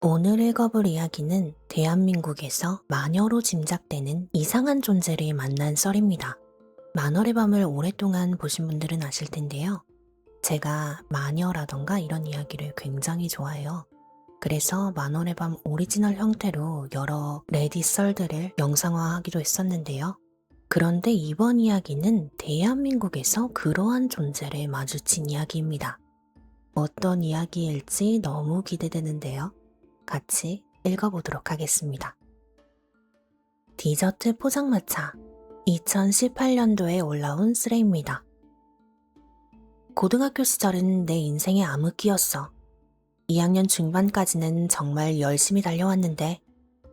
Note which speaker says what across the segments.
Speaker 1: 오늘 읽어볼 이야기는 대한민국에서 마녀로 짐작되는 이상한 존재를 만난 썰입니다. 마녀의 밤을 오랫동안 보신 분들은 아실 텐데요. 제가 마녀라던가 이런 이야기를 굉장히 좋아해요. 그래서 마녀의 밤 오리지널 형태로 여러 레딧 썰들을 영상화하기도 했었는데요. 그런데 이번 이야기는 대한민국에서 그러한 존재를 마주친 이야기입니다. 어떤 이야기일지 너무 기대되는데요. 같이 읽어보도록 하겠습니다. 디저트 포장마차 2018년도에 올라온 쓰레입니다. 고등학교 시절은 내 인생의 암흑기였어. 2학년 중반까지는 정말 열심히 달려왔는데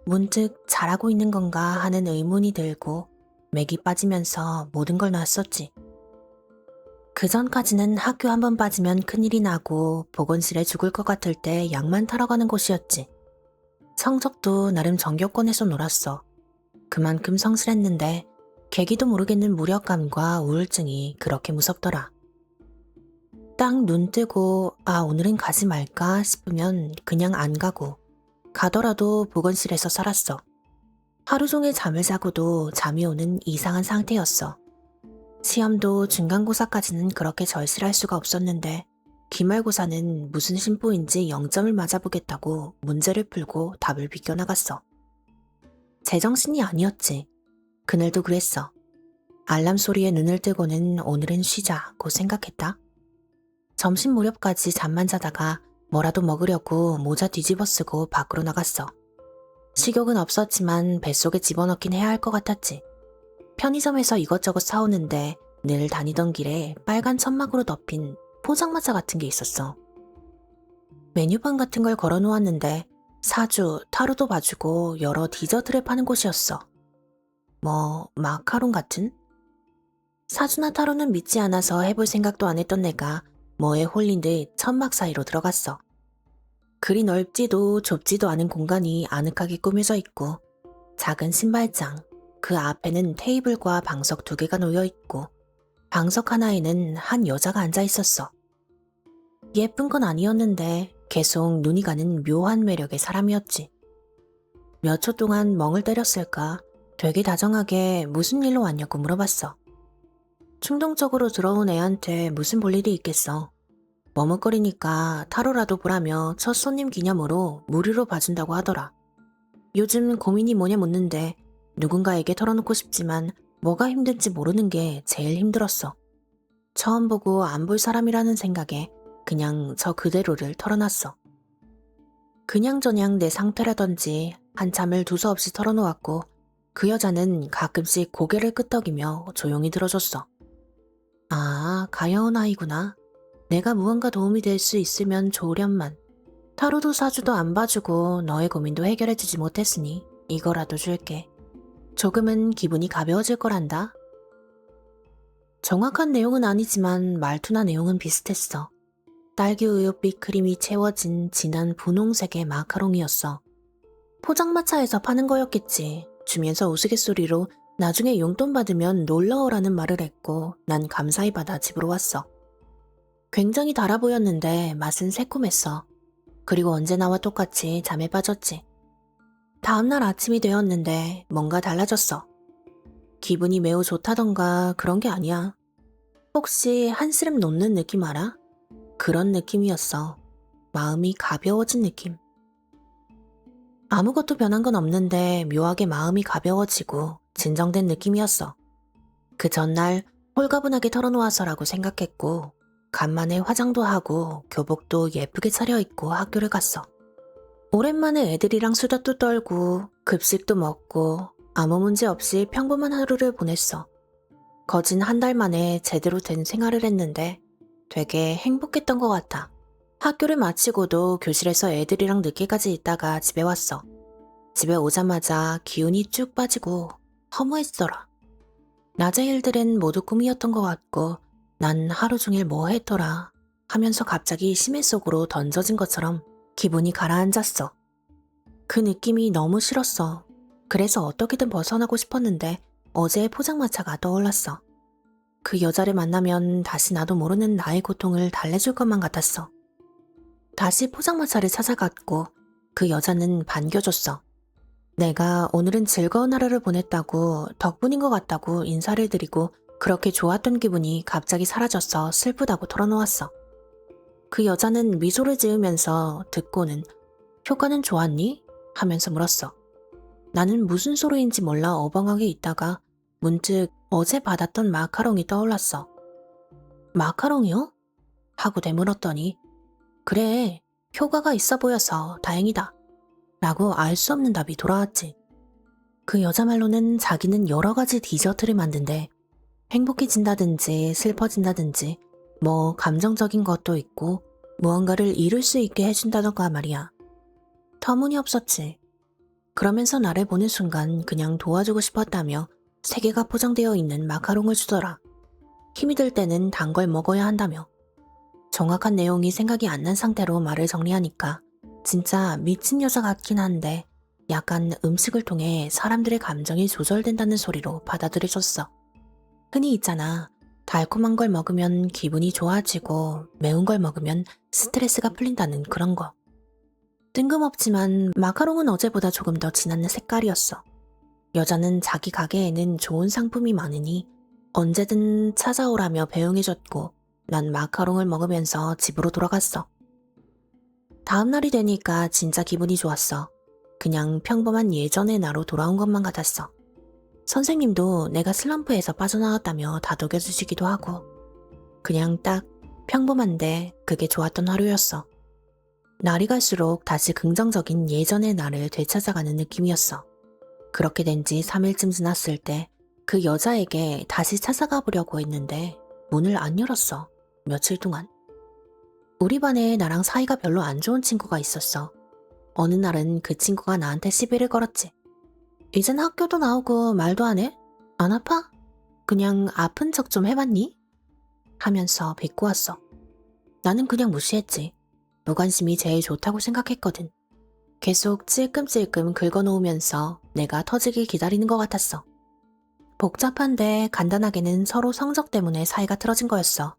Speaker 1: 문득 잘하고 있는 건가 하는 의문이 들고 맥이 빠지면서 모든 걸 놨었지. 그 전까지는 학교 한 번 빠지면 큰일이 나고 보건실에 죽을 것 같을 때 약만 타러 가는 곳이었지. 성적도 나름 정교권에서 놀았어. 그만큼 성실했는데 계기도 모르겠는 무력감과 우울증이 그렇게 무섭더라. 딱 눈 뜨고 오늘은 가지 말까 싶으면 그냥 안 가고 가더라도 보건실에서 살았어. 하루 종일 잠을 자고도 잠이 오는 이상한 상태였어. 시험도 중간고사까지는 그렇게 절실할 수가 없었는데 기말고사는 무슨 심보인지 0점을 맞아보겠다고 문제를 풀고 답을 비껴나갔어. 제정신이 아니었지. 그날도 그랬어. 알람 소리에 눈을 뜨고는 오늘은 쉬자고 생각했다. 점심 무렵까지 잠만 자다가 뭐라도 먹으려고 모자 뒤집어 쓰고 밖으로 나갔어. 식욕은 없었지만 뱃속에 집어넣긴 해야 할 것 같았지. 편의점에서 이것저것 사오는데 늘 다니던 길에 빨간 천막으로 덮인 포장마차 같은 게 있었어. 메뉴판 같은 걸 걸어 놓았는데 사주, 타로도 봐주고 여러 디저트를 파는 곳이었어. 마카롱 같은? 사주나 타로는 믿지 않아서 해볼 생각도 안 했던 내가 뭐에 홀린 듯 천막 사이로 들어갔어. 그리 넓지도 좁지도 않은 공간이 아늑하게 꾸며져 있고 작은 신발장, 그 앞에는 테이블과 방석 2개가 놓여 있고 방석 하나에는 한 여자가 앉아 있었어. 예쁜 건 아니었는데 계속 눈이 가는 묘한 매력의 사람이었지. 몇 초 동안 멍을 때렸을까 되게 다정하게 무슨 일로 왔냐고 물어봤어. 충동적으로 들어온 애한테 무슨 볼 일이 있겠어. 머뭇거리니까 타로라도 보라며 첫 손님 기념으로 무료로 봐준다고 하더라. 요즘 고민이 뭐냐 묻는데 누군가에게 털어놓고 싶지만 뭐가 힘든지 모르는 게 제일 힘들었어. 처음 보고 안 볼 사람이라는 생각에 그냥 저 그대로를 털어놨어. 그냥저냥 내 상태라던지 한참을 두서없이 털어놓았고 그 여자는 가끔씩 고개를 끄덕이며 조용히 들어줬어. 가여운 아이구나. 내가 무언가 도움이 될 수 있으면 좋으련만. 타로도 사주도 안 봐주고 너의 고민도 해결해주지 못했으니 이거라도 줄게. 조금은 기분이 가벼워질 거란다. 정확한 내용은 아니지만 말투나 내용은 비슷했어. 딸기 우유빛 크림이 채워진 진한 분홍색의 마카롱이었어. 포장마차에서 파는 거였겠지. 주면서 우스갯소리로 나중에 용돈 받으면 놀러오라는 말을 했고 난 감사히 받아 집으로 왔어. 굉장히 달아 보였는데 맛은 새콤했어. 그리고 언제나와 똑같이 잠에 빠졌지. 다음날 아침이 되었는데 뭔가 달라졌어. 기분이 매우 좋다던가 그런 게 아니야. 혹시 한스름 놓는 느낌 알아? 그런 느낌이었어. 마음이 가벼워진 느낌. 아무것도 변한 건 없는데 묘하게 마음이 가벼워지고 진정된 느낌이었어. 그 전날 홀가분하게 털어놓아서라고 생각했고 간만에 화장도 하고 교복도 예쁘게 차려입고 학교를 갔어. 오랜만에 애들이랑 수다도 떨고 급식도 먹고 아무 문제 없이 평범한 하루를 보냈어. 거진 한 달 만에 제대로 된 생활을 했는데 되게 행복했던 것 같아. 학교를 마치고도 교실에서 애들이랑 늦게까지 있다가 집에 왔어. 집에 오자마자 기운이 쭉 빠지고 허무했더라. 낮의 일들은 모두 꿈이었던 것 같고 난 하루 종일 뭐 했더라 하면서 갑자기 심해 속으로 던져진 것처럼 기분이 가라앉았어. 그 느낌이 너무 싫었어. 그래서 어떻게든 벗어나고 싶었는데 어제의 포장마차가 떠올랐어. 그 여자를 만나면 다시 나도 모르는 나의 고통을 달래줄 것만 같았어. 다시 포장마차를 찾아갔고 그 여자는 반겨줬어. 내가 오늘은 즐거운 하루를 보냈다고 덕분인 것 같다고 인사를 드리고 그렇게 좋았던 기분이 갑자기 사라져서 슬프다고 털어놓았어. 그 여자는 미소를 지으면서 듣고는 효과는 좋았니? 하면서 물었어. 나는 무슨 소리인지 몰라 어벙하게 있다가 문득 어제 받았던 마카롱이 떠올랐어. 마카롱이요? 하고 되물었더니 그래, 효과가 있어 보여서 다행이다. 라고 알 수 없는 답이 돌아왔지. 그 여자 말로는 자기는 여러 가지 디저트를 만든대. 행복해진다든지 슬퍼진다든지 뭐 감정적인 것도 있고 무언가를 이룰 수 있게 해준다던가 말이야. 터무니없었지. 그러면서 나를 보는 순간 그냥 도와주고 싶었다며 3개가 포장되어 있는 마카롱을 주더라. 힘이 들 때는 단 걸 먹어야 한다며. 정확한 내용이 생각이 안 난 상태로 말을 정리하니까 진짜 미친 여자 같긴 한데 약간 음식을 통해 사람들의 감정이 조절된다는 소리로 받아들여줬어. 흔히 있잖아. 달콤한 걸 먹으면 기분이 좋아지고 매운 걸 먹으면 스트레스가 풀린다는 그런 거. 뜬금없지만 마카롱은 어제보다 조금 더 진한 색깔이었어. 여자는 자기 가게에는 좋은 상품이 많으니 언제든 찾아오라며 배웅해줬고 난 마카롱을 먹으면서 집으로 돌아갔어. 다음 날이 되니까 진짜 기분이 좋았어. 그냥 평범한 예전의 나로 돌아온 것만 같았어. 선생님도 내가 슬럼프에서 빠져나왔다며 다독여주시기도 하고 그냥 딱 평범한데 그게 좋았던 하루였어. 날이 갈수록 다시 긍정적인 예전의 나를 되찾아가는 느낌이었어. 그렇게 된 지 3일쯤 지났을 때 그 여자에게 다시 찾아가 보려고 했는데 문을 안 열었어. 며칠 동안. 우리 반에 나랑 사이가 별로 안 좋은 친구가 있었어. 어느 날은 그 친구가 나한테 시비를 걸었지. 이젠 학교도 나오고 말도 안 해? 안 아파? 그냥 아픈 척 좀 해봤니? 하면서 비꼬았어. 나는 그냥 무시했지. 무관심이 제일 좋다고 생각했거든. 계속 찔끔찔끔 긁어놓으면서 내가 터지길 기다리는 것 같았어. 복잡한데 간단하게는 서로 성적 때문에 사이가 틀어진 거였어.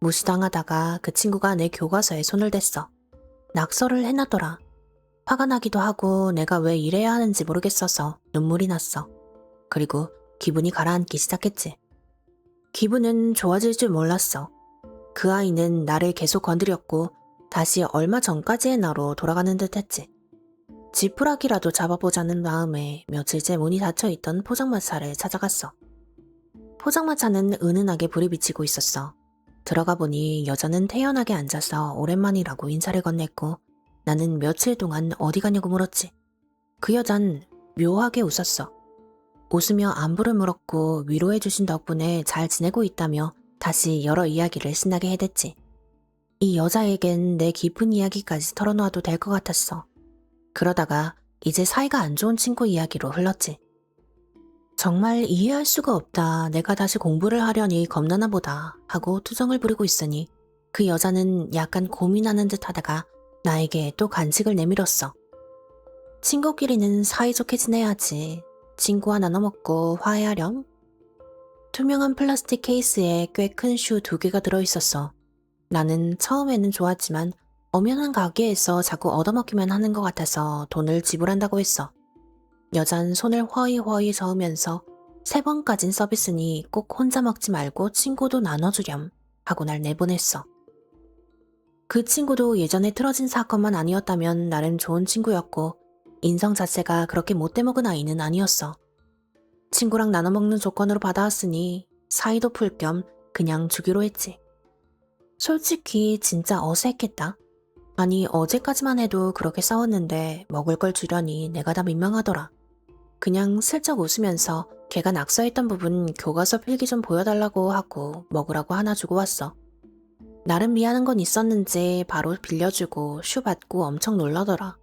Speaker 1: 무시당하다가 그 친구가 내 교과서에 손을 댔어. 낙서를 해놨더라. 화가 나기도 하고 내가 왜 이래야 하는지 모르겠어서 눈물이 났어. 그리고 기분이 가라앉기 시작했지. 기분은 좋아질 줄 몰랐어. 그 아이는 나를 계속 건드렸고 다시 얼마 전까지의 나로 돌아가는 듯 했지. 지푸라기라도 잡아보자는 마음에 며칠째 문이 닫혀있던 포장마차를 찾아갔어. 포장마차는 은은하게 불이 비치고 있었어. 들어가 보니 여자는 태연하게 앉아서 오랜만이라고 인사를 건넸고 나는 며칠 동안 어디 가냐고 물었지. 그 여잔 묘하게 웃었어. 웃으며 안부를 물었고 위로해주신 덕분에 잘 지내고 있다며 다시 여러 이야기를 신나게 해댔지. 이 여자에겐 내 깊은 이야기까지 털어놓아도 될 것 같았어. 그러다가 이제 사이가 안 좋은 친구 이야기로 흘렀지. 정말 이해할 수가 없다. 내가 다시 공부를 하려니 겁나나 보다 하고 투정을 부리고 있으니 그 여자는 약간 고민하는 듯 하다가 나에게 또 간식을 내밀었어. 친구끼리는 사이좋게 지내야지. 친구와 나눠 먹고 화해하렴. 투명한 플라스틱 케이스에 꽤 큰 슈 2개가 들어있었어. 나는 처음에는 좋았지만 엄연한 가게에서 자꾸 얻어먹기만 하는 것 같아서 돈을 지불한다고 했어. 여잔 손을 허이허이 저으면서 3번까진 서비스니 꼭 혼자 먹지 말고 친구도 나눠주렴 하고 날 내보냈어. 그 친구도 예전에 틀어진 사건만 아니었다면 나름 좋은 친구였고 인성 자체가 그렇게 못돼먹은 아이는 아니었어. 친구랑 나눠먹는 조건으로 받아왔으니 사이도 풀 겸 그냥 주기로 했지. 솔직히 진짜 어색했다. 아니 어제까지만 해도 그렇게 싸웠는데 먹을 걸 주려니 내가 다 민망하더라. 그냥 슬쩍 웃으면서 걔가 낙서했던 부분 교과서 필기 좀 보여달라고 하고 먹으라고 하나 주고 왔어. 나름 미안한 건 있었는지 바로 빌려주고 슈 받고 엄청 놀라더라.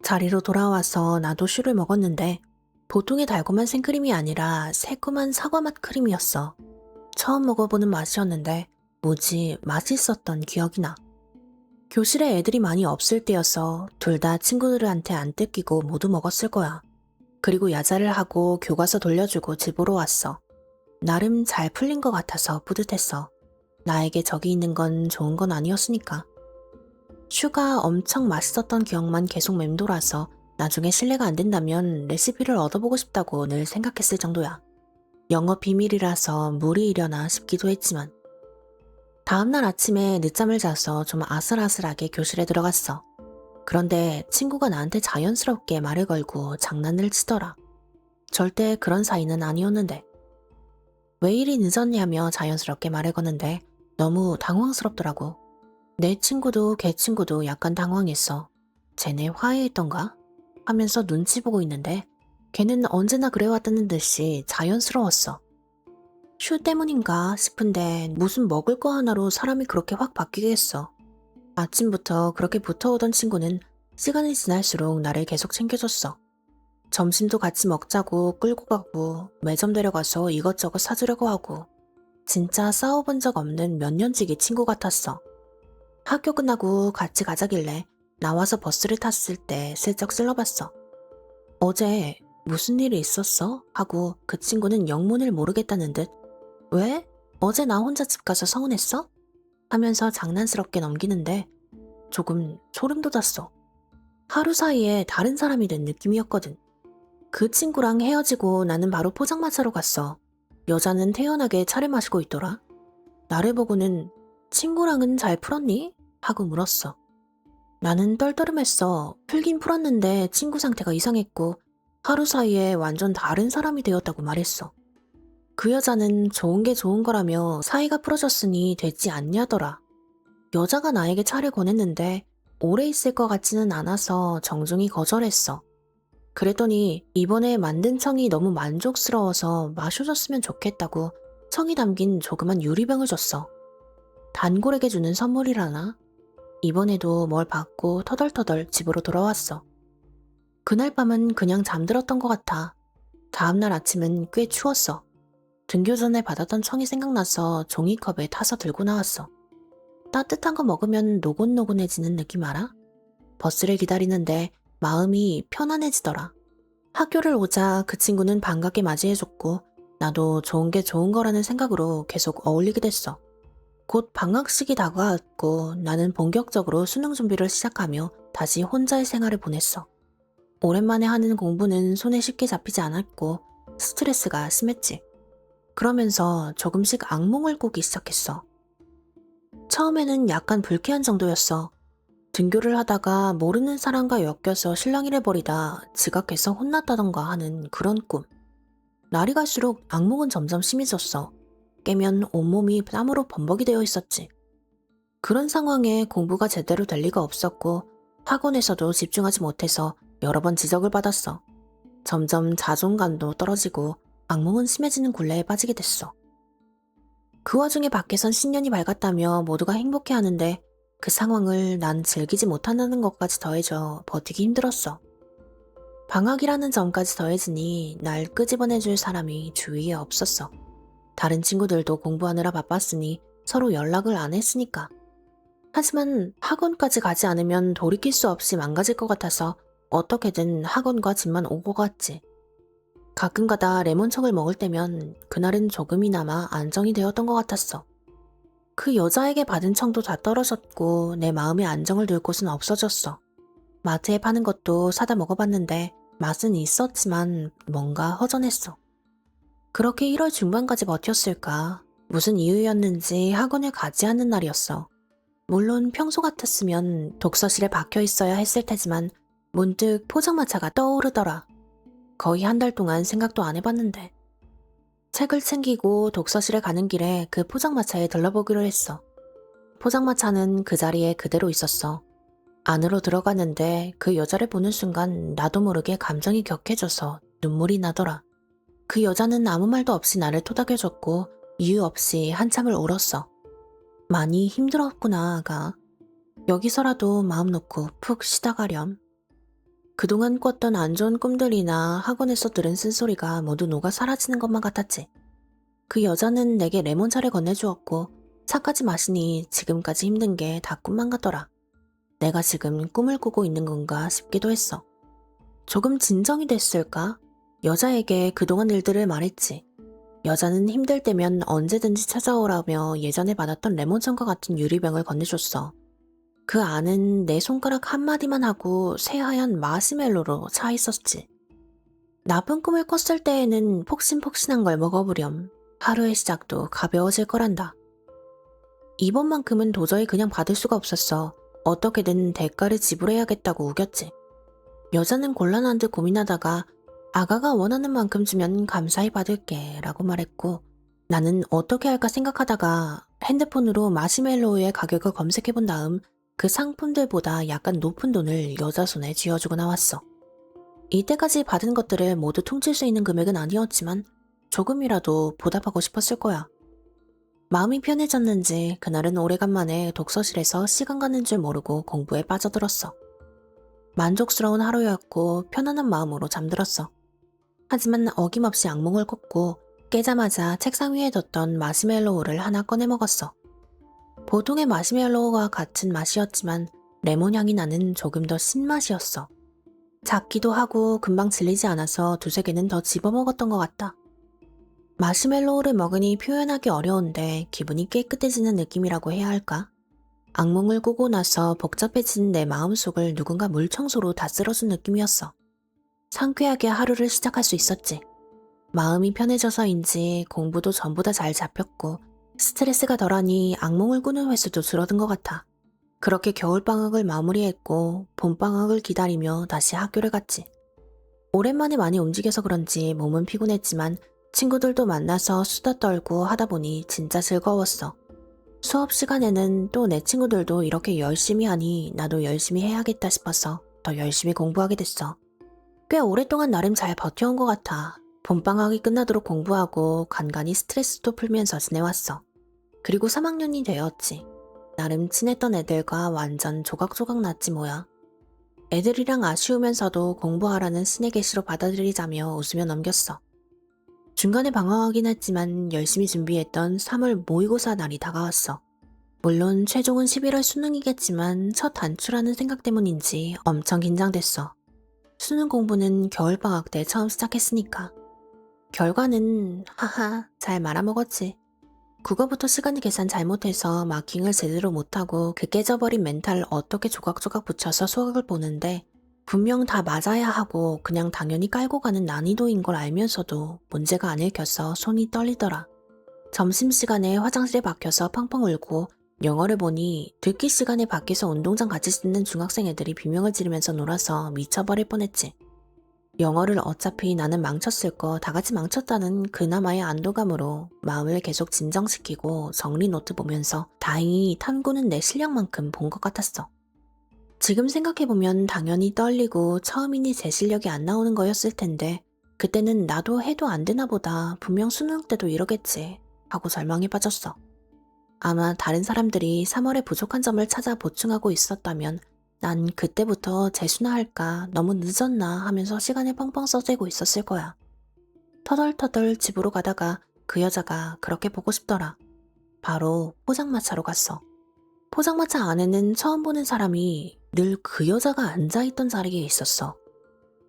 Speaker 1: 자리로 돌아와서 나도 슈를 먹었는데 보통의 달콤한 생크림이 아니라 새콤한 사과맛 크림이었어. 처음 먹어보는 맛이었는데 무지 맛있었던 기억이 나. 교실에 애들이 많이 없을 때여서 둘 다 친구들한테 안 뜯기고 모두 먹었을 거야. 그리고 야자를 하고 교과서 돌려주고 집으로 왔어. 나름 잘 풀린 것 같아서 뿌듯했어. 나에게 적이 있는 건 좋은 건 아니었으니까. 슈가 엄청 맛있었던 기억만 계속 맴돌아서 나중에 실례가 안 된다면 레시피를 얻어보고 싶다고 늘 생각했을 정도야. 영업 비밀이라서 무리이려나 싶기도 했지만. 다음날 아침에 늦잠을 자서 좀 아슬아슬하게 교실에 들어갔어. 그런데 친구가 나한테 자연스럽게 말을 걸고 장난을 치더라. 절대 그런 사이는 아니었는데. 왜 이리 늦었냐며 자연스럽게 말을 거는데 너무 당황스럽더라고. 내 친구도 걔 친구도 약간 당황했어. 쟤네 화해했던가? 하면서 눈치 보고 있는데 걔는 언제나 그래왔다는 듯이 자연스러웠어. 슈 때문인가 싶은데 무슨 먹을 거 하나로 사람이 그렇게 확 바뀌겠어. 아침부터 그렇게 붙어오던 친구는 시간이 지날수록 나를 계속 챙겨줬어. 점심도 같이 먹자고 끌고 가고 매점 데려가서 이것저것 사주려고 하고 진짜 싸워본 적 없는 몇 년지기 친구 같았어. 학교 끝나고 같이 가자길래 나와서 버스를 탔을 때 슬쩍 쓸러봤어. 어제 무슨 일이 있었어? 하고 그 친구는 영문을 모르겠다는 듯 왜? 어제 나 혼자 집 가서 서운했어? 하면서 장난스럽게 넘기는데 조금 소름 돋았어. 하루 사이에 다른 사람이 된 느낌이었거든. 그 친구랑 헤어지고 나는 바로 포장마차로 갔어. 여자는 태연하게 차를 마시고 있더라. 나를 보고는 친구랑은 잘 풀었니? 하고 물었어. 나는 떨떠름했어. 풀긴 풀었는데 친구 상태가 이상했고 하루 사이에 완전 다른 사람이 되었다고 말했어. 그 여자는 좋은 게 좋은 거라며 사이가 풀어졌으니 됐지 않냐더라. 여자가 나에게 차를 권했는데 오래 있을 것 같지는 않아서 정중히 거절했어. 그랬더니 이번에 만든 청이 너무 만족스러워서 마셔줬으면 좋겠다고 청이 담긴 조그만 유리병을 줬어. 단골에게 주는 선물이라나? 이번에도 뭘 받고 터덜터덜 집으로 돌아왔어. 그날 밤은 그냥 잠들었던 것 같아. 다음날 아침은 꽤 추웠어. 등교 전에 받았던 청이 생각나서 종이컵에 타서 들고 나왔어. 따뜻한 거 먹으면 노곤노곤해지는 느낌 알아? 버스를 기다리는데 마음이 편안해지더라. 학교를 오자 그 친구는 반갑게 맞이해줬고 나도 좋은 게 좋은 거라는 생각으로 계속 어울리게 됐어. 곧 방학식이 다가왔고 나는 본격적으로 수능 준비를 시작하며 다시 혼자의 생활을 보냈어. 오랜만에 하는 공부는 손에 쉽게 잡히지 않았고 스트레스가 심했지. 그러면서 조금씩 악몽을 꾸기 시작했어. 처음에는 약간 불쾌한 정도였어. 등교를 하다가 모르는 사람과 엮여서 실랑이를 벌이다 지각해서 혼났다던가 하는 그런 꿈. 날이 갈수록 악몽은 점점 심해졌어. 깨면 온몸이 땀으로 범벅이 되어 있었지. 그런 상황에 공부가 제대로 될 리가 없었고 학원에서도 집중하지 못해서 여러 번 지적을 받았어. 점점 자존감도 떨어지고 악몽은 심해지는 굴레에 빠지게 됐어. 그 와중에 밖에선 신년이 밝았다며 모두가 행복해하는데 그 상황을 난 즐기지 못한다는 것까지 더해져 버티기 힘들었어. 방학이라는 점까지 더해지니 날 끄집어내줄 사람이 주위에 없었어. 다른 친구들도 공부하느라 바빴으니 서로 연락을 안 했으니까. 하지만 학원까지 가지 않으면 돌이킬 수 없이 망가질 것 같아서 어떻게든 학원과 집만 오고 갔지. 가끔가다 레몬청을 먹을 때면 그날은 조금이나마 안정이 되었던 것 같았어. 그 여자에게 받은 청도 다 떨어졌고 내 마음의 안정을 둘 곳은 없어졌어. 마트에 파는 것도 사다 먹어봤는데 맛은 있었지만 뭔가 허전했어. 그렇게 1월 중반까지 버텼을까? 무슨 이유였는지 학원을 가지 않는 날이었어. 물론 평소 같았으면 독서실에 박혀 있어야 했을 테지만 문득 포장마차가 떠오르더라. 거의 한 달 동안 생각도 안 해봤는데. 책을 챙기고 독서실에 가는 길에 그 포장마차에 들러보기로 했어. 포장마차는 그 자리에 그대로 있었어. 안으로 들어가는데 그 여자를 보는 순간 나도 모르게 감정이 격해져서 눈물이 나더라. 그 여자는 아무 말도 없이 나를 토닥여줬고 이유 없이 한참을 울었어. 많이 힘들었구나, 아가. 여기서라도 마음 놓고 푹 쉬다 가렴. 그동안 꿨던 안 좋은 꿈들이나 학원에서 들은 쓴소리가 모두 녹아 사라지는 것만 같았지. 그 여자는 내게 레몬차를 건네주었고 차까지 마시니 지금까지 힘든 게 다 꿈만 같더라. 내가 지금 꿈을 꾸고 있는 건가 싶기도 했어. 조금 진정이 됐을까? 여자에게 그동안 일들을 말했지. 여자는 힘들 때면 언제든지 찾아오라며 예전에 받았던 레몬천과 같은 유리병을 건네줬어. 그 안은 내 손가락 한마디만 하고 새하얀 마시멜로로 차 있었지. 나쁜 꿈을 꿨을 때에는 폭신폭신한 걸 먹어보렴. 하루의 시작도 가벼워질 거란다. 이번만큼은 도저히 그냥 받을 수가 없었어. 어떻게든 대가를 지불해야겠다고 우겼지. 여자는 곤란한 듯 고민하다가 아가가 원하는 만큼 주면 감사히 받을게 라고 말했고, 나는 어떻게 할까 생각하다가 핸드폰으로 마시멜로우의 가격을 검색해본 다음 그 상품들보다 약간 높은 돈을 여자 손에 쥐어주고 나왔어. 이때까지 받은 것들을 모두 퉁칠 수 있는 금액은 아니었지만 조금이라도 보답하고 싶었을 거야. 마음이 편해졌는지 그날은 오래간만에 독서실에서 시간 가는 줄 모르고 공부에 빠져들었어. 만족스러운 하루였고 편안한 마음으로 잠들었어. 하지만 어김없이 악몽을 꿨고 깨자마자 책상 위에 뒀던 마시멜로우를 하나 꺼내 먹었어. 보통의 마시멜로우와 같은 맛이었지만 레몬 향이 나는 조금 더 신맛이었어. 작기도 하고 금방 질리지 않아서 두세 개는 더 집어먹었던 것 같다. 마시멜로우를 먹으니 표현하기 어려운데 기분이 깨끗해지는 느낌이라고 해야 할까? 악몽을 꾸고 나서 복잡해진 내 마음속을 누군가 물청소로 다 쓸어준 느낌이었어. 상쾌하게 하루를 시작할 수 있었지. 마음이 편해져서인지 공부도 전보다 잘 잡혔고 스트레스가 덜하니 악몽을 꾸는 횟수도 줄어든 것 같아. 그렇게 겨울방학을 마무리했고 봄방학을 기다리며 다시 학교를 갔지. 오랜만에 많이 움직여서 그런지 몸은 피곤했지만 친구들도 만나서 수다 떨고 하다 보니 진짜 즐거웠어. 수업 시간에는 또 내 친구들도 이렇게 열심히 하니 나도 열심히 해야겠다 싶어서 더 열심히 공부하게 됐어. 꽤 오랫동안 나름 잘 버텨온 것 같아. 봄방학이 끝나도록 공부하고 간간히 스트레스도 풀면서 지내왔어. 그리고 3학년이 되었지. 나름 친했던 애들과 완전 조각조각 났지 뭐야. 애들이랑 아쉬우면서도 공부하라는 신의 계시로 받아들이자며 웃으며 넘겼어. 중간에 방황하긴 했지만 열심히 준비했던 3월 모의고사 날이 다가왔어. 물론 최종은 11월 수능이겠지만 첫 단추라는 생각 때문인지 엄청 긴장됐어. 수능 공부는 겨울방학 때 처음 시작했으니까. 결과는 하하 잘 말아먹었지. 국어부터 시간 계산 잘못해서 마킹을 제대로 못하고 그 깨져버린 멘탈을 어떻게 조각조각 붙여서 수학을 보는데 분명 다 맞아야 하고 그냥 당연히 깔고 가는 난이도인 걸 알면서도 문제가 안 읽혀서 손이 떨리더라. 점심시간에 화장실에 박혀서 펑펑 울고 영어를 보니 듣기 시간에 밖에서 운동장 같이 듣는 중학생 애들이 비명을 지르면서 놀아서 미쳐버릴 뻔했지. 영어를 어차피 나는 망쳤을 거 다 같이 망쳤다는 그나마의 안도감으로 마음을 계속 진정시키고 정리 노트 보면서 다행히 탐구는 내 실력만큼 본 것 같았어. 지금 생각해보면 당연히 떨리고 처음이니 제 실력이 안 나오는 거였을 텐데 그때는 나도 해도 안 되나 보다 분명 수능 때도 이러겠지 하고 절망에 빠졌어. 아마 다른 사람들이 3월에 부족한 점을 찾아 보충하고 있었다면 난 그때부터 재수나 할까 너무 늦었나 하면서 시간을 펑펑 써대고 있었을 거야. 터덜터덜 집으로 가다가 그 여자가 그렇게 보고 싶더라. 바로 포장마차로 갔어. 포장마차 안에는 처음 보는 사람이 늘 그 여자가 앉아있던 자리에 있었어.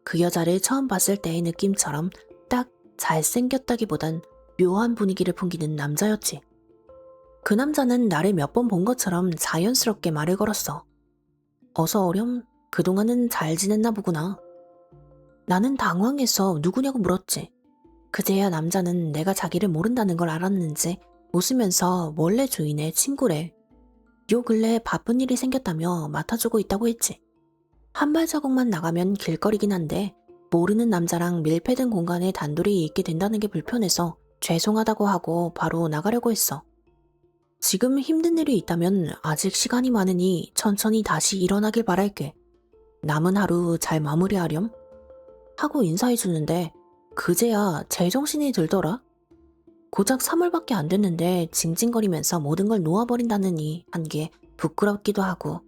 Speaker 1: 그 여자를 처음 봤을 때의 느낌처럼 딱 잘생겼다기보단 묘한 분위기를 풍기는 남자였지. 그 남자는 나를 몇 번 본 것처럼 자연스럽게 말을 걸었어. 어서 오렴. 그동안은 잘 지냈나 보구나. 나는 당황해서 누구냐고 물었지. 그제야 남자는 내가 자기를 모른다는 걸 알았는지 웃으면서 원래 주인의 친구래. 요 근래 바쁜 일이 생겼다며 맡아주고 있다고 했지. 한 발자국만 나가면 길거리긴 한데 모르는 남자랑 밀폐된 공간에 단둘이 있게 된다는 게 불편해서 죄송하다고 하고 바로 나가려고 했어. 지금 힘든 일이 있다면 아직 시간이 많으니 천천히 다시 일어나길 바랄게. 남은 하루 잘 마무리하렴. 하고 인사해주는데 그제야 제정신이 들더라. 고작 3월밖에 안 됐는데 징징거리면서 모든 걸 놓아버린다느니 한 게 부끄럽기도 하고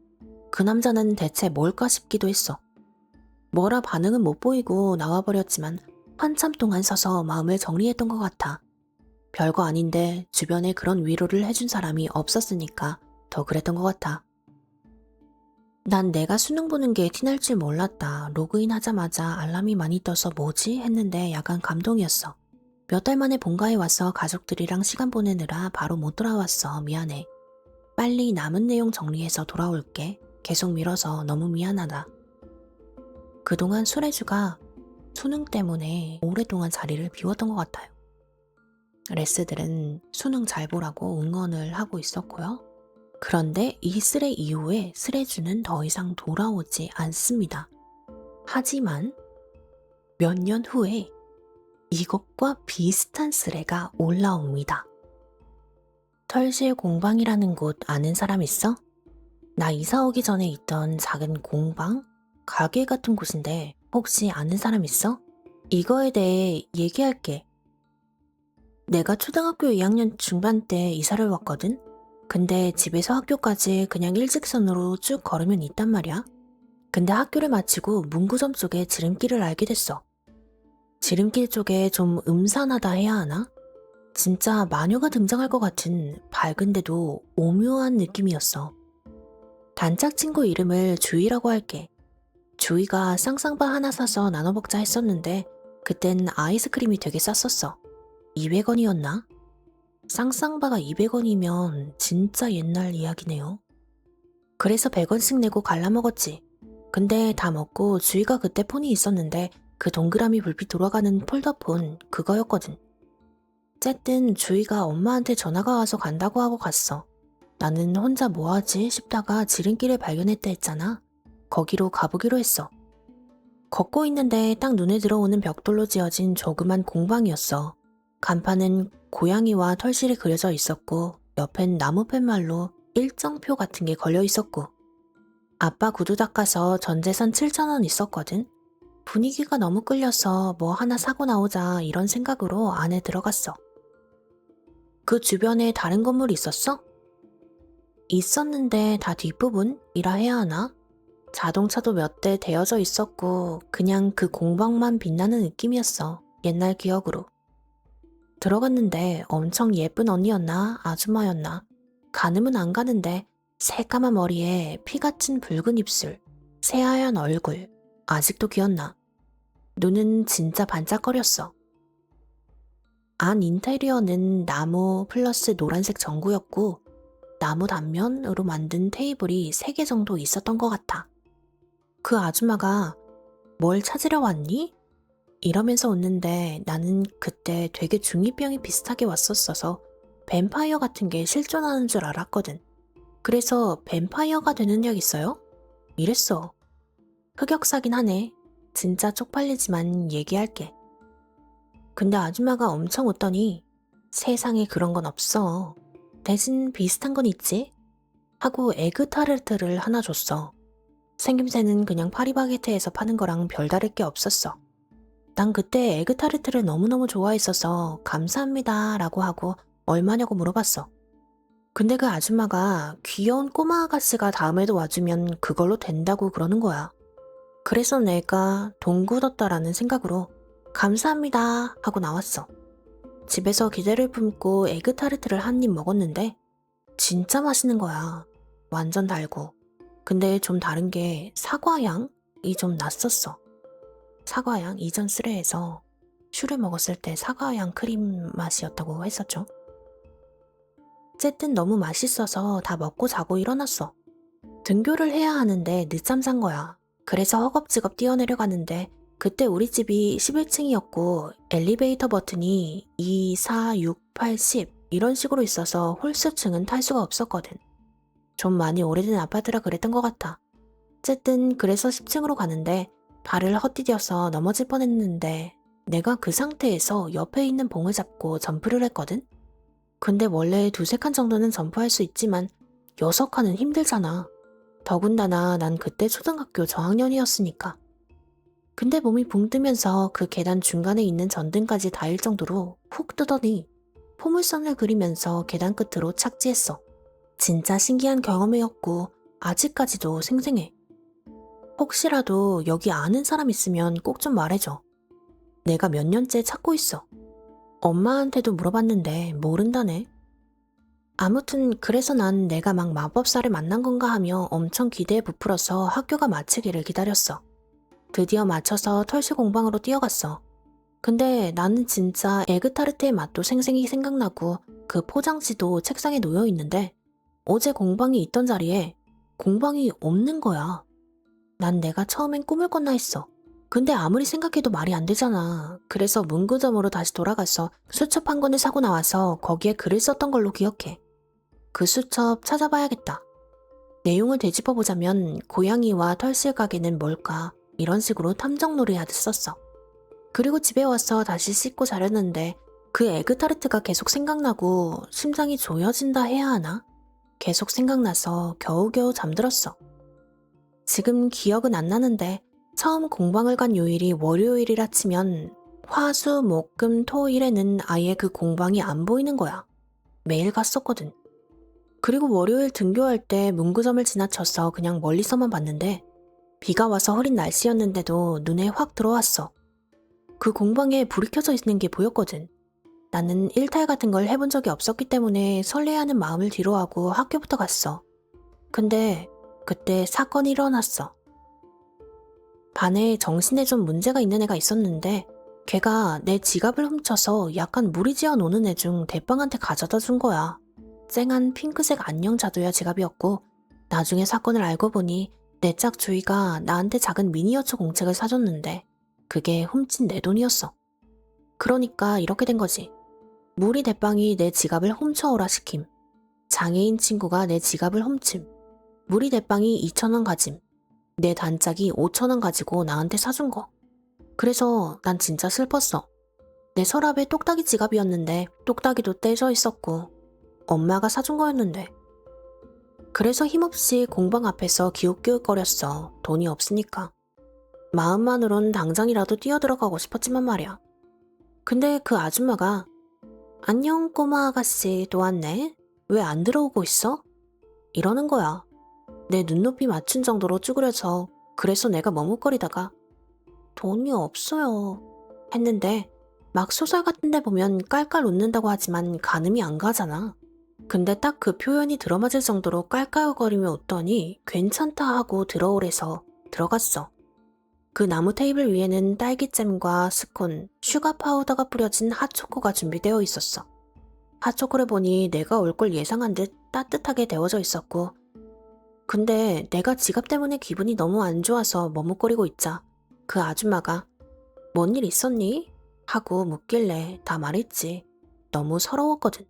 Speaker 1: 그 남자는 대체 뭘까 싶기도 했어. 뭐라 반응은 못 보이고 나와버렸지만 한참 동안 서서 마음을 정리했던 것 같아. 별거 아닌데 주변에 그런 위로를 해준 사람이 없었으니까 더 그랬던 것 같아. 난 내가 수능 보는 게 티날 줄 몰랐다. 로그인 하자마자 알람이 많이 떠서 뭐지? 했는데 약간 감동이었어. 몇 달 만에 본가에 와서 가족들이랑 시간 보내느라 바로 못 돌아왔어. 미안해. 빨리 남은 내용 정리해서 돌아올게. 계속 밀어서 너무 미안하다. 그동안 수레주가 수능 때문에 오랫동안 자리를 비웠던 것 같아요. 레스들은 수능 잘 보라고 응원을 하고 있었고요. 그런데 이 쓰레 이후에 쓰레주는 더 이상 돌아오지 않습니다. 하지만 몇 년 후에 이것과 비슷한 쓰레가 올라옵니다. 털실 공방이라는 곳 아는 사람 있어? 나 이사 오기 전에 있던 작은 공방? 가게 같은 곳인데 혹시 아는 사람 있어? 이거에 대해 얘기할게. 내가 초등학교 2학년 중반 때 이사를 왔거든? 근데 집에서 학교까지 그냥 일직선으로 쭉 걸으면 있단 말이야. 근데 학교를 마치고 문구점 쪽에 지름길을 알게 됐어. 지름길 쪽에 좀 음산하다 해야 하나? 진짜 마녀가 등장할 것 같은 밝은데도 오묘한 느낌이었어. 단짝 친구 이름을 주희라고 할게. 주희가 쌍쌍바 하나 사서 나눠 먹자 했었는데 그땐 아이스크림이 되게 쌌었어. 200원이었나? 쌍쌍바가 200원이면 진짜 옛날 이야기네요. 그래서 100원씩 내고 갈라 먹었지. 근데 다 먹고 주희가 그때 폰이 있었는데 그 동그라미 불빛 돌아가는 폴더폰 그거였거든. 어쨌든 주희가 엄마한테 전화가 와서 간다고 하고 갔어. 나는 혼자 뭐하지 싶다가 지름길을 발견했다 했잖아. 거기로 가보기로 했어. 걷고 있는데 딱 눈에 들어오는 벽돌로 지어진 조그만 공방이었어. 간판은 고양이와 털실이 그려져 있었고 옆엔 나무 팻말로 일정표 같은 게 걸려 있었고 아빠 구두 닦아서 전재산 7,000원 있었거든. 분위기가 너무 끌려서 뭐 하나 사고 나오자 이런 생각으로 안에 들어갔어. 그 주변에 다른 건물이 있었어? 있었는데 다 뒷부분이라 해야 하나? 자동차도 몇 대 대여져 있었고 그냥 그 공방만 빛나는 느낌이었어. 옛날 기억으로. 들어갔는데 엄청 예쁜 언니였나 아줌마였나 가늠은 안 가는데 새까만 머리에 피같은 붉은 입술, 새하얀 얼굴 아직도 기억나. 눈은 진짜 반짝거렸어. 안 인테리어는 나무 플러스 노란색 전구였고 나무 단면으로 만든 테이블이 3개 정도 있었던 것 같아. 그 아줌마가 뭘 찾으러 왔니? 이러면서 웃는데 나는 그때 되게 중2병이 비슷하게 왔었어서 뱀파이어 같은 게 실존하는 줄 알았거든. 그래서 뱀파이어가 되는 약 있어요? 이랬어. 흑역사긴 하네. 진짜 쪽팔리지만 얘기할게. 근데 아줌마가 엄청 웃더니 세상에 그런 건 없어. 대신 비슷한 건 있지? 하고 에그타르트를 하나 줬어. 생김새는 그냥 파리바게트에서 파는 거랑 별다를 게 없었어. 난 그때 에그타르트를 너무너무 좋아했어서 감사합니다 라고 하고 얼마냐고 물어봤어. 근데 그 아줌마가 귀여운 꼬마 아가씨가 다음에도 와주면 그걸로 된다고 그러는 거야. 그래서 내가 돈 굳었다라는 생각으로 감사합니다 하고 나왔어. 집에서 기대를 품고 에그타르트를 한 입 먹었는데 진짜 맛있는 거야. 완전 달고. 근데 좀 다른 게 사과향이 좀 났었어. 사과향 이전 쓰레에서 슈를 먹었을 때 사과향 크림 맛이었다고 했었죠. 어쨌든 너무 맛있어서 다 먹고 자고 일어났어. 등교를 해야 하는데 늦잠 잔 거야. 그래서 허겁지겁 뛰어내려가는데 그때 우리 집이 11층이었고 엘리베이터 버튼이 2, 4, 6, 8, 10 이런 식으로 있어서 홀수층은 탈 수가 없었거든. 좀 많이 오래된 아파트라 그랬던 것 같아. 어쨌든 그래서 10층으로 가는데 발을 헛디뎌서 넘어질 뻔했는데 내가 그 상태에서 옆에 있는 봉을 잡고 점프를 했거든? 근데 원래 2~3칸 정도는 점프할 수 있지만 6칸은 힘들잖아. 더군다나 난 그때 초등학교 저학년이었으니까. 근데 몸이 붕 뜨면서 그 계단 중간에 있는 전등까지 닿을 정도로 훅 뜨더니 포물선을 그리면서 계단 끝으로 착지했어. 진짜 신기한 경험이었고 아직까지도 생생해. 혹시라도 여기 아는 사람 있으면 꼭 좀 말해줘. 내가 몇 년째 찾고 있어. 엄마한테도 물어봤는데 모른다네. 아무튼 그래서 난 내가 막 마법사를 만난 건가 하며 엄청 기대에 부풀어서 학교가 마치기를 기다렸어. 드디어 마쳐서 털실 공방으로 뛰어갔어. 근데 나는 진짜 에그타르트의 맛도 생생히 생각나고 그 포장지도 책상에 놓여 있는데 어제 공방이 있던 자리에 공방이 없는 거야. 난 내가 처음엔 꿈을 꿨나 했어. 근데 아무리 생각해도 말이 안 되잖아. 그래서 문구점으로 다시 돌아가서 수첩 한 권을 사고 나와서 거기에 글을 썼던 걸로 기억해. 그 수첩 찾아봐야겠다. 내용을 되짚어보자면 고양이와 털실 가게는 뭘까? 이런 식으로 탐정놀이 하듯 썼어. 그리고 집에 와서 다시 씻고 자려는데 그 에그타르트가 계속 생각나고 심장이 조여진다 해야 하나? 계속 생각나서 겨우겨우 잠들었어. 지금 기억은 안 나는데 처음 공방을 간 요일이 월요일이라 치면 화, 수, 목, 금, 토, 일에는 아예 그 공방이 안 보이는 거야. 매일 갔었거든. 그리고 월요일 등교할 때 문구점을 지나쳐서 그냥 멀리서만 봤는데 비가 와서 흐린 날씨였는데도 눈에 확 들어왔어. 그 공방에 불이 켜져 있는 게 보였거든. 나는 일탈 같은 걸 해본 적이 없었기 때문에 설레하는 마음을 뒤로하고 학교부터 갔어. 근데 그때 사건이 일어났어. 반에 정신에 좀 문제가 있는 애가 있었는데 걔가 내 지갑을 훔쳐서 약간 무리지어 노는 애 중 대빵한테 가져다 준 거야. 쨍한 핑크색 안녕 자두야 지갑이었고 나중에 사건을 알고 보니 내 짝주희가 나한테 작은 미니어처 공책을 사줬는데 그게 훔친 내 돈이었어. 그러니까 이렇게 된 거지. 무리 대빵이 내 지갑을 훔쳐오라 시킴. 장애인 친구가 내 지갑을 훔침. 무리 대빵이 2,000원 가짐. 내 단짝이 5,000원 가지고 나한테 사준 거. 그래서 난 진짜 슬펐어. 내 서랍에 똑딱이 지갑이었는데 똑딱이도 떼져 있었고 엄마가 사준 거였는데. 그래서 힘없이 공방 앞에서 기웃기웃거렸어. 돈이 없으니까. 마음만으론 당장이라도 뛰어들어가고 싶었지만 말이야. 근데 그 아줌마가 안녕 꼬마 아가씨 또 왔네? 왜 안 들어오고 있어? 이러는 거야. 내 눈높이 맞춘 정도로 쭈그려져. 그래서 내가 머뭇거리다가 돈이 없어요 했는데 막 소설 같은 데 보면 깔깔 웃는다고 하지만 가늠이 안 가잖아. 근데 딱 그 표현이 들어맞을 정도로 깔깔거리며 웃더니 괜찮다 하고 들어오래서 들어갔어. 그 나무 테이블 위에는 딸기잼과 스콘, 슈가 파우더가 뿌려진 핫초코가 준비되어 있었어. 핫초코를 보니 내가 올 걸 예상한 듯 따뜻하게 데워져 있었고 근데 내가 지갑 때문에 기분이 너무 안 좋아서 머뭇거리고 있자 그 아줌마가 뭔 일 있었니? 하고 묻길래 다 말했지. 너무 서러웠거든.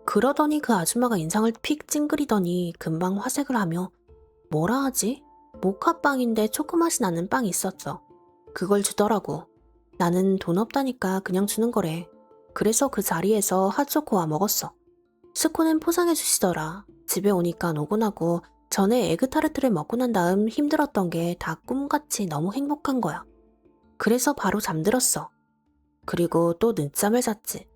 Speaker 1: 그러더니 그 아줌마가 인상을 픽 찡그리더니 금방 화색을 하며 뭐라 하지? 모카빵인데 초코맛이 나는 빵이 있었어. 그걸 주더라고. 나는 돈 없다니까 그냥 주는 거래. 그래서 그 자리에서 핫초코와 먹었어. 스콘은 포장해 주시더라. 집에 오니까 노곤하고 전에 에그타르트를 먹고 난 다음 힘들었던 게 다 꿈같이 너무 행복한 거야. 그래서 바로 잠들었어. 그리고 또 늦잠을 잤지.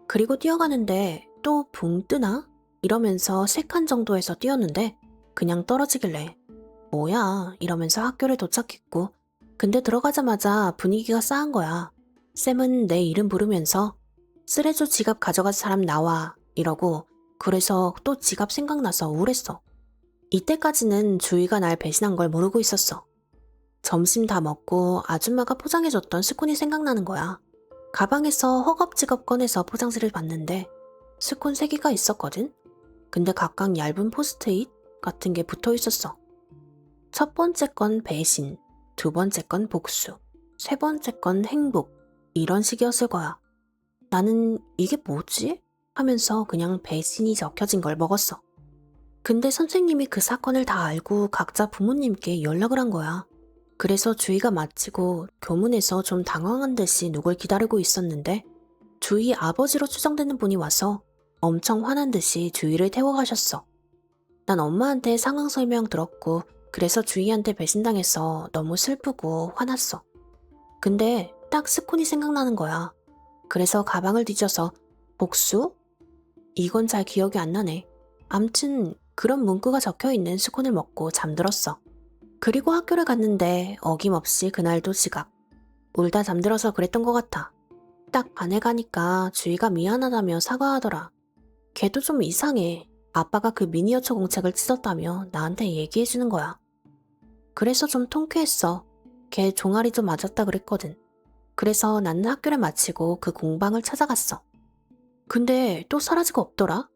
Speaker 1: 그리고 뛰어가는데 또 붕 뜨나? 이러면서 3칸 정도에서 뛰었는데 그냥 떨어지길래 뭐야 이러면서 학교를 도착했고 근데 들어가자마자 분위기가 싸한 거야. 쌤은 내 이름 부르면서 쓰레조 지갑 가져간 사람 나와 이러고 그래서 또 지갑 생각나서 우울했어. 이때까지는 주희가 날 배신한 걸 모르고 있었어. 점심 다 먹고 아줌마가 포장해줬던 스콘이 생각나는 거야. 가방에서 허겁지겁 꺼내서 포장지를 봤는데 스콘 3개가 있었거든? 근데 각각 얇은 포스트잇 같은 게 붙어 있었어. 첫 번째 건 배신, 두 번째 건 복수, 세 번째 건 행복 이런 식이었을 거야. 나는 이게 뭐지? 하면서 그냥 배신이 적혀진 걸 먹었어. 근데 선생님이 그 사건을 다 알고 각자 부모님께 연락을 한 거야. 그래서 주희가 마치고 교문에서 좀 당황한 듯이 누굴 기다리고 있었는데 주희 아버지로 추정되는 분이 와서 엄청 화난 듯이 주희를 태워가셨어. 난 엄마한테 상황 설명 들었고 그래서 주희한테 배신당해서 너무 슬프고 화났어. 근데 딱 스콘이 생각나는 거야. 그래서 가방을 뒤져서 복수? 이건 잘 기억이 안 나네. 암튼 그런 문구가 적혀있는 스콘을 먹고 잠들었어. 그리고 학교를 갔는데 어김없이 그날도 지각. 울다 잠들어서 그랬던 것 같아. 딱 반에 가니까 주희가 미안하다며 사과하더라. 걔도 좀 이상해. 아빠가 그 미니어처 공책을 찢었다며 나한테 얘기해주는 거야. 그래서 좀 통쾌했어. 걔 종아리도 맞았다 그랬거든. 그래서 나는 학교를 마치고 그 공방을 찾아갔어. 근데 또 사라지고 없더라.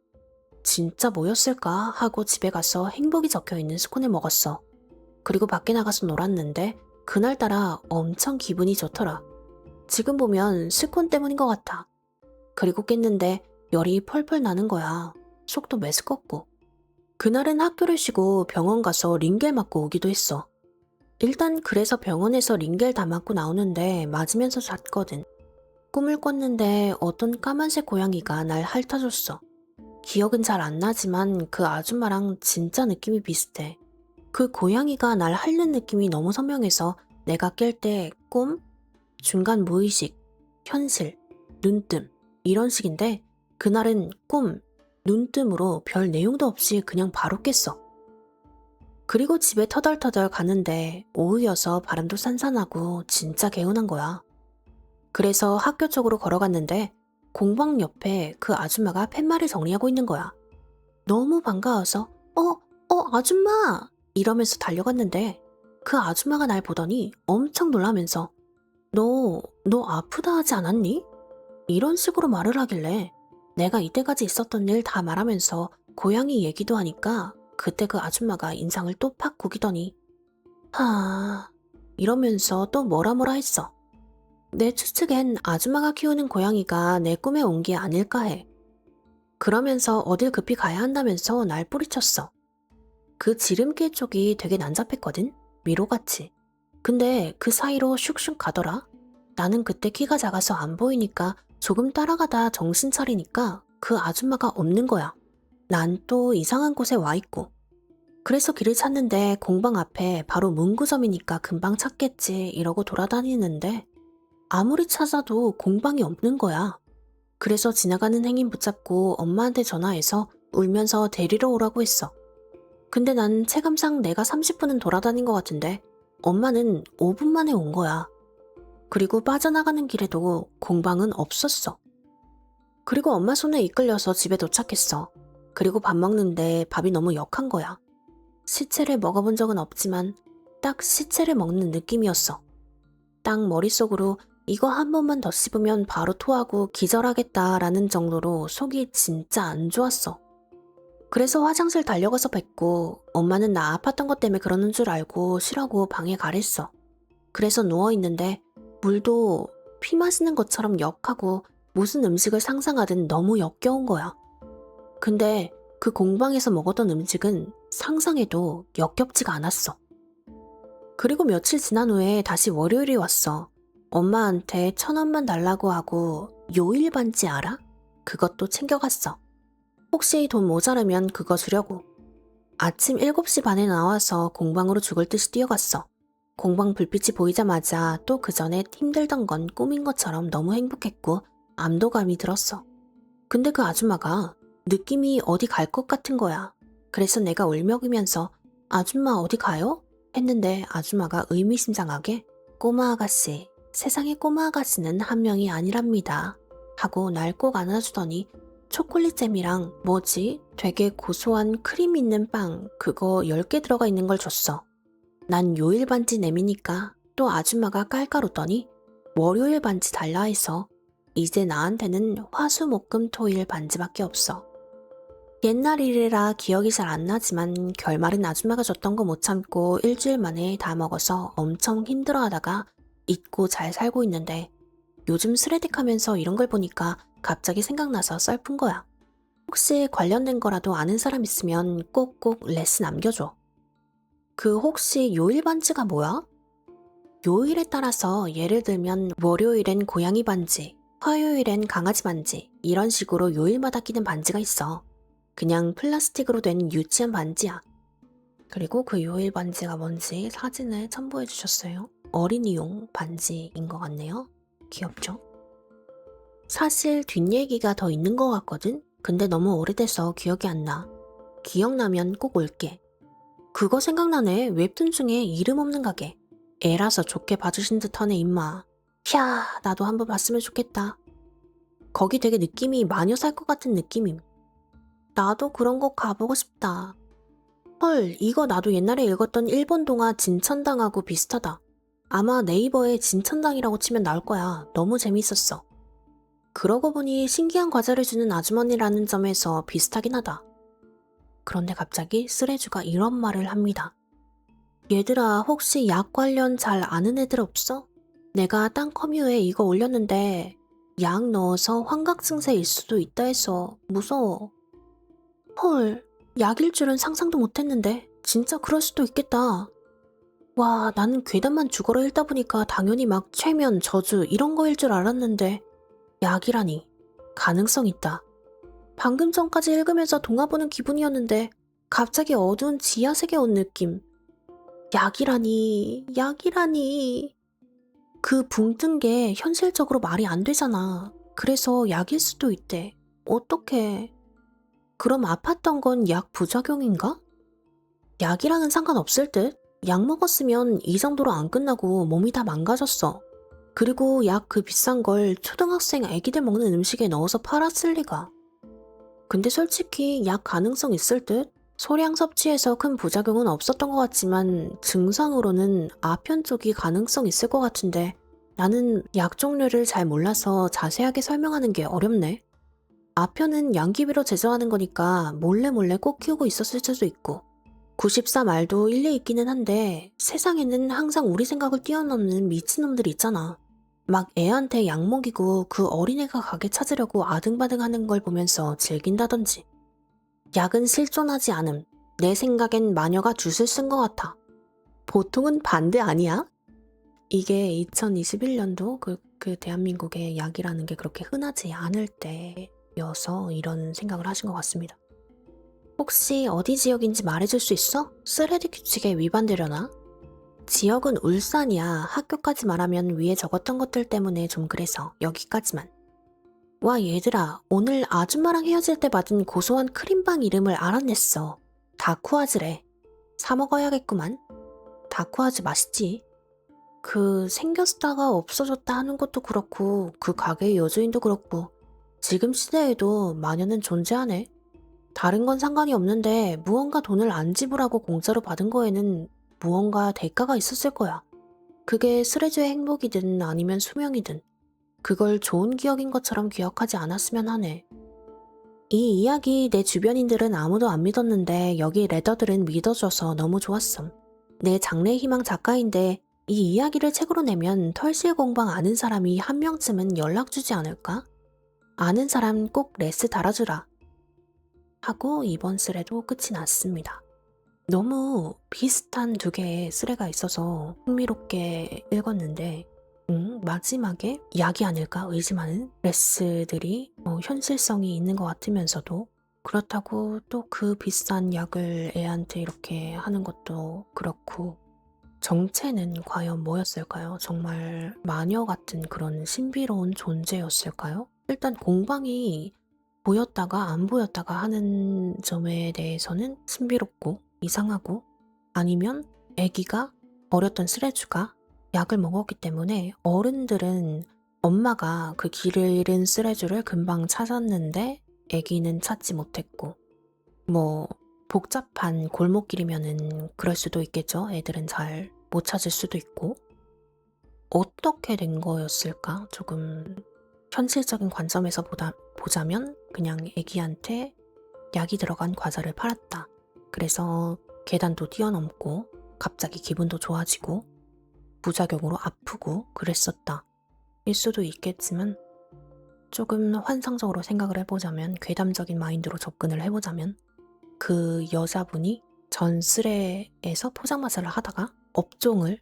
Speaker 1: 진짜 뭐였을까 하고 집에 가서 행복이 적혀있는 스콘을 먹었어. 그리고 밖에 나가서 놀았는데 그날따라 엄청 기분이 좋더라. 지금 보면 스콘 때문인 것 같아. 그리고 깼는데 열이 펄펄 나는 거야. 속도 메스껍고. 그날은 학교를 쉬고 병원 가서 링겔 맞고 오기도 했어. 일단 그래서 병원에서 링겔 다 맞고 나오는데 맞으면서 잤거든. 꿈을 꿨는데 어떤 까만색 고양이가 날 핥아줬어. 기억은 잘 안 나지만 그 아줌마랑 진짜 느낌이 비슷해. 그 고양이가 날 핥는 느낌이 너무 선명해서 내가 깰 때 꿈, 중간 무의식, 현실, 눈뜸 이런 식인데 그날은 꿈, 눈뜸으로 별 내용도 없이 그냥 바로 깼어. 그리고 집에 터덜터덜 가는데 오후여서 바람도 산산하고 진짜 개운한 거야. 그래서 학교 쪽으로 걸어갔는데 공방 옆에 그 아줌마가 팻말을 정리하고 있는 거야. 너무 반가워서 아줌마! 이러면서 달려갔는데 그 아줌마가 날 보더니 엄청 놀라면서 너 아프다 하지 않았니? 이런 식으로 말을 하길래 내가 이때까지 있었던 일 다 말하면서 고양이 얘기도 하니까 그때 그 아줌마가 인상을 또 팍 구기더니 이러면서 또 뭐라 했어. 내 추측엔 아줌마가 키우는 고양이가 내 꿈에 온 게 아닐까 해. 그러면서 어딜 급히 가야 한다면서 날 뿌리쳤어. 그 지름길 쪽이 되게 난잡했거든? 미로같이. 근데 그 사이로 슉슉 가더라. 나는 그때 키가 작아서 안 보이니까 조금 따라가다 정신 차리니까 그 아줌마가 없는 거야. 난 또 이상한 곳에 와 있고. 그래서 길을 찾는데 공방 앞에 바로 문구점이니까 금방 찾겠지 이러고 돌아다니는데 아무리 찾아도 공방이 없는 거야. 그래서 지나가는 행인 붙잡고 엄마한테 전화해서 울면서 데리러 오라고 했어. 근데 난 체감상 내가 30분은 돌아다닌 것 같은데 엄마는 5분 만에 온 거야. 그리고 빠져나가는 길에도 공방은 없었어. 그리고 엄마 손에 이끌려서 집에 도착했어. 그리고 밥 먹는데 밥이 너무 역한 거야. 시체를 먹어본 적은 없지만 딱 시체를 먹는 느낌이었어. 딱 머릿속으로 이거 한 번만 더 씹으면 바로 토하고 기절하겠다라는 정도로 속이 진짜 안 좋았어. 그래서 화장실 달려가서 뱉고 엄마는 나 아팠던 것 때문에 그러는 줄 알고 쉬라고 방에 가랬어. 그래서 누워있는데 물도 피 마시는 것처럼 역하고 무슨 음식을 상상하든 너무 역겨운 거야. 근데 그 공방에서 먹었던 음식은 상상해도 역겹지가 않았어. 그리고 며칠 지난 후에 다시 월요일이 왔어. 엄마한테 1,000원만 달라고 하고 요일 반지 알아? 그것도 챙겨갔어. 혹시 돈 모자르면 그거 주려고. 아침 7시 반에 나와서 공방으로 죽을 듯이 뛰어갔어. 공방 불빛이 보이자마자 또 그 전에 힘들던 건 꿈인 것처럼 너무 행복했고 안도감이 들었어. 근데 그 아줌마가 느낌이 어디 갈 것 같은 거야. 그래서 내가 울먹이면서 아줌마 어디 가요? 했는데 아줌마가 의미심장하게 꼬마 아가씨, 세상에 꼬마 아가씨는 한 명이 아니랍니다. 하고 날 꼭 안아주더니 초콜릿잼이랑 뭐지? 되게 고소한 크림 있는 빵 그거 10개 들어가 있는 걸 줬어. 난 요일 반지 내미니까 또 아줌마가 깔깔 웃더니 월요일 반지 달라 해서 이제 나한테는 화, 수, 목, 금, 토, 일 반지밖에 없어. 옛날 일이라 기억이 잘 안 나지만 결말은 아줌마가 줬던 거 못 참고 일주일 만에 다 먹어서 엄청 힘들어하다가 잊고 잘 살고 있는데 요즘 스레딕하면서 이런 걸 보니까 갑자기 생각나서 썰픈 거야. 혹시 관련된 거라도 아는 사람 있으면 꼭꼭 레슨 남겨줘. 그 혹시 요일 반지가 뭐야? 요일에 따라서 예를 들면 월요일엔 고양이 반지, 화요일엔 강아지 반지 이런 식으로 요일마다 끼는 반지가 있어. 그냥 플라스틱으로 된 유치한 반지야. 그리고 그 요일 반지가 뭔지 사진을 첨부해 주셨어요. 어린이용 반지인 것 같네요. 귀엽죠? 사실 뒷얘기가 더 있는 것 같거든? 근데 너무 오래돼서 기억이 안 나. 기억나면 꼭 올게. 그거 생각나네. 웹툰 중에 이름 없는 가게. 애라서 좋게 봐주신 듯하네 임마. 야, 나도 한번 봤으면 좋겠다. 거기 되게 느낌이 마녀 살 것 같은 느낌임. 나도 그런 곳 가보고 싶다. 헐, 이거 나도 옛날에 읽었던 일본 동화 진천당하고 비슷하다. 아마 네이버에 진천당이라고 치면 나올 거야. 너무 재밌었어. 그러고 보니 신기한 과자를 주는 아주머니라는 점에서 비슷하긴 하다. 그런데 갑자기 쓰레주가 이런 말을 합니다. 얘들아, 혹시 약 관련 잘 아는 애들 없어? 내가 딴 커뮤에 이거 올렸는데 약 넣어서 환각 증세일 수도 있다 해서 무서워. 헐, 약일 줄은 상상도 못했는데 진짜 그럴 수도 있겠다. 와, 나는 괴담만 죽어라 읽다 보니까 당연히 막 최면, 저주 이런 거일 줄 알았는데 약이라니. 가능성 있다. 방금 전까지 읽으면서 동화 보는 기분이었는데 갑자기 어두운 지하세계 온 느낌. 약이라니, 약이라니. 그 붕 뜬 게 현실적으로 말이 안 되잖아. 그래서 약일 수도 있대. 어떡해. 그럼 아팠던 건 약 부작용인가? 약이랑은 상관없을 듯? 약 먹었으면 이 정도로 안 끝나고 몸이 다 망가졌어. 그리고 약 그 비싼 걸 초등학생 애기들 먹는 음식에 넣어서 팔았을 리가. 근데 솔직히 약 가능성 있을 듯? 소량 섭취해서 큰 부작용은 없었던 것 같지만 증상으로는 아편 쪽이 가능성 있을 것 같은데 나는 약 종류를 잘 몰라서 자세하게 설명하는 게 어렵네. 아편은 양귀비로 제조하는 거니까 몰래 꼭 키우고 있었을 수도 있고 94 말도 일리 있기는 한데 세상에는 항상 우리 생각을 뛰어넘는 미친놈들이 있잖아. 막 애한테 약 먹이고 그 어린애가 가게 찾으려고 아등바등하는 걸 보면서 즐긴다든지. 약은 실존하지 않음. 내 생각엔 마녀가 주술 쓴 것 같아. 보통은 반대 아니야? 이게 2021년도 그 대한민국에 약이라는 게 그렇게 흔하지 않을 때여서 이런 생각을 하신 것 같습니다. 혹시 어디 지역인지 말해줄 수 있어? 쓰레기 규칙에 위반되려나? 지역은 울산이야. 학교까지 말하면 위에 적었던 것들 때문에 좀 그래서 여기까지만. 와 얘들아, 오늘 아줌마랑 헤어질 때 받은 고소한 크림빵 이름을 알아냈어. 다쿠아즈래. 사 먹어야겠구만. 다쿠아즈 맛있지? 그 생겼다가 없어졌다 하는 것도 그렇고 그 가게의 여주인도 그렇고 지금 시대에도 마녀는 존재하네. 다른 건 상관이 없는데 무언가 돈을 안 지불하고 공짜로 받은 거에는 무언가 대가가 있었을 거야. 그게 스레주의 행복이든 아니면 수명이든 그걸 좋은 기억인 것처럼 기억하지 않았으면 하네. 이 이야기 내 주변인들은 아무도 안 믿었는데 여기 레더들은 믿어줘서 너무 좋았음. 내 장래의 희망 작가인데 이 이야기를 책으로 내면 털실 공방 아는 사람이 한 명쯤은 연락 주지 않을까? 아는 사람 꼭 레스 달아주라. 하고 이번 스레도 끝이 났습니다. 너무 비슷한 두 개의 스레가 있어서 흥미롭게 읽었는데 마지막에 약이 아닐까 의심하는 레스들이 현실성이 있는 것 같으면서도 그렇다고 또 그 비싼 약을 애한테 이렇게 하는 것도 그렇고 정체는 과연 뭐였을까요? 정말 마녀 같은 그런 신비로운 존재였을까요? 일단 공방이 보였다가 안 보였다가 하는 점에 대해서는 신비롭고 이상하고 아니면 아기가 어렸던 쓰레주가 약을 먹었기 때문에 어른들은 엄마가 그 길을 잃은 쓰레주를 금방 찾았는데 아기는 찾지 못했고 뭐 복잡한 골목길이면은 그럴 수도 있겠죠. 애들은 잘 못 찾을 수도 있고 어떻게 된 거였을까? 조금 현실적인 관점에서 보자면 그냥 애기한테 약이 들어간 과자를 팔았다. 그래서 계단도 뛰어넘고 갑자기 기분도 좋아지고 부작용으로 아프고 그랬었다. 일 수도 있겠지만 조금 환상적으로 생각을 해보자면 괴담적인 마인드로 접근을 해보자면 그 여자분이 전스레에서 포장마차를 하다가 업종을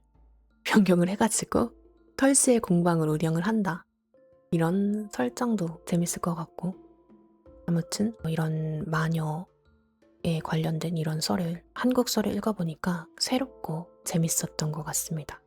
Speaker 1: 변경을 해가지고 털스의 공방을 운영을 한다. 이런 설정도 재밌을 것 같고 아무튼 이런 마녀에 관련된 이런 썰을 한국 썰을 읽어보니까 새롭고 재밌었던 것 같습니다.